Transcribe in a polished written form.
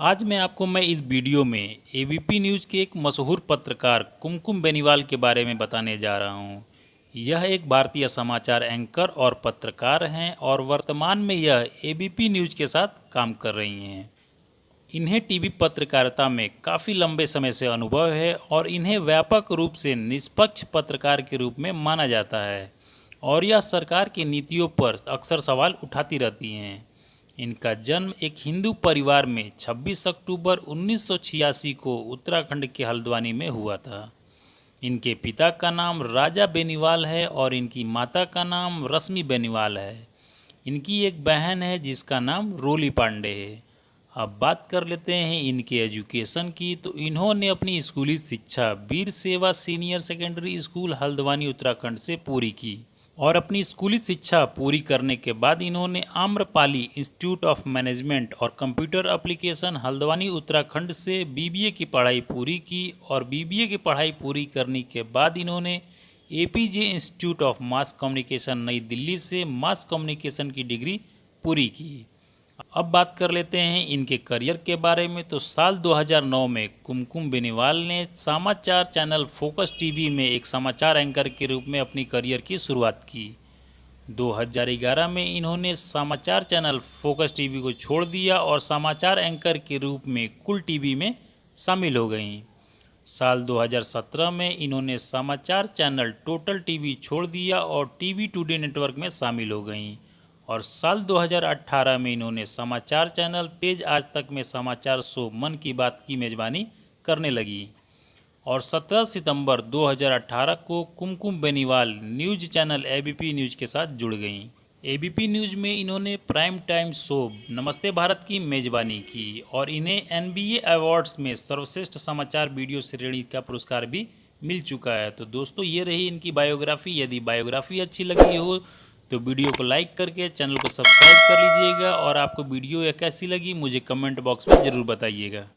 आज मैं इस वीडियो में एबीपी न्यूज़ के एक मशहूर पत्रकार कुमकुम बेनीवाल के बारे में बताने जा रहा हूं। यह एक भारतीय समाचार एंकर और पत्रकार हैं और वर्तमान में यह एबीपी न्यूज़ के साथ काम कर रही हैं। इन्हें टीवी पत्रकारिता में काफ़ी लंबे समय से अनुभव है और इन्हें व्यापक रूप से निष्पक्ष पत्रकार के रूप में माना जाता है और यह सरकार की नीतियों पर अक्सर सवाल उठाती रहती हैं। इनका जन्म एक हिंदू परिवार में 26 अक्टूबर 1986 को उत्तराखंड के हल्द्वानी में हुआ था। इनके पिता का नाम राजा बेनीवाल है और इनकी माता का नाम रश्मि बेनीवाल है। इनकी एक बहन है जिसका नाम रोली पांडे है। अब बात कर लेते हैं इनके एजुकेशन की। तो इन्होंने अपनी स्कूली शिक्षा वीर सेवा senior secondary school Haldwani Uttarakhand से पूरी की और अपनी स्कूली शिक्षा पूरी करने के बाद इन्होंने आम्रपाली इंस्टीट्यूट ऑफ मैनेजमेंट और कंप्यूटर एप्लीकेशन हल्द्वानी उत्तराखंड से बीबीए की पढ़ाई पूरी की और बीबीए की पढ़ाई पूरी करने के बाद इन्होंने APJ institute of mass communication नई दिल्ली से मास कम्युनिकेशन की डिग्री पूरी की। अब बात कर लेते हैं इनके करियर के बारे में। तो साल 2009 में कुमकुम बेनीवाल ने समाचार चैनल फोकस टीवी में एक समाचार एंकर के रूप में अपनी करियर की शुरुआत की। 2011 में इन्होंने समाचार चैनल फोकस टीवी को छोड़ दिया और समाचार एंकर के रूप में कुल टीवी में शामिल हो गईं। साल 2017 में इन्होंने समाचार चैनल टोटल टीवी छोड़ दिया और टीवी टुडे नेटवर्क में शामिल हो गईं और साल 2018 में इन्होंने समाचार चैनल तेज आज तक में समाचार शो मन की बात की मेज़बानी करने लगी और 17 सितंबर 2018 को Kumkum Beniwal news channel ABP news के साथ जुड़ गईं। एबीपी न्यूज़ में इन्होंने प्राइम टाइम शो नमस्ते भारत की मेज़बानी की और इन्हें एनबीए अवार्ड्स में सर्वश्रेष्ठ समाचार वीडियो श्रेणी का पुरस्कार भी मिल चुका है। तो दोस्तों, ये रही इनकी बायोग्राफ़ी। यदि बायोग्राफ़ी अच्छी लगी हो तो वीडियो को लाइक करके चैनल को सब्सक्राइब कर लीजिएगा और आपको वीडियो कैसी लगी मुझे कमेंट बॉक्स में ज़रूर बताइएगा।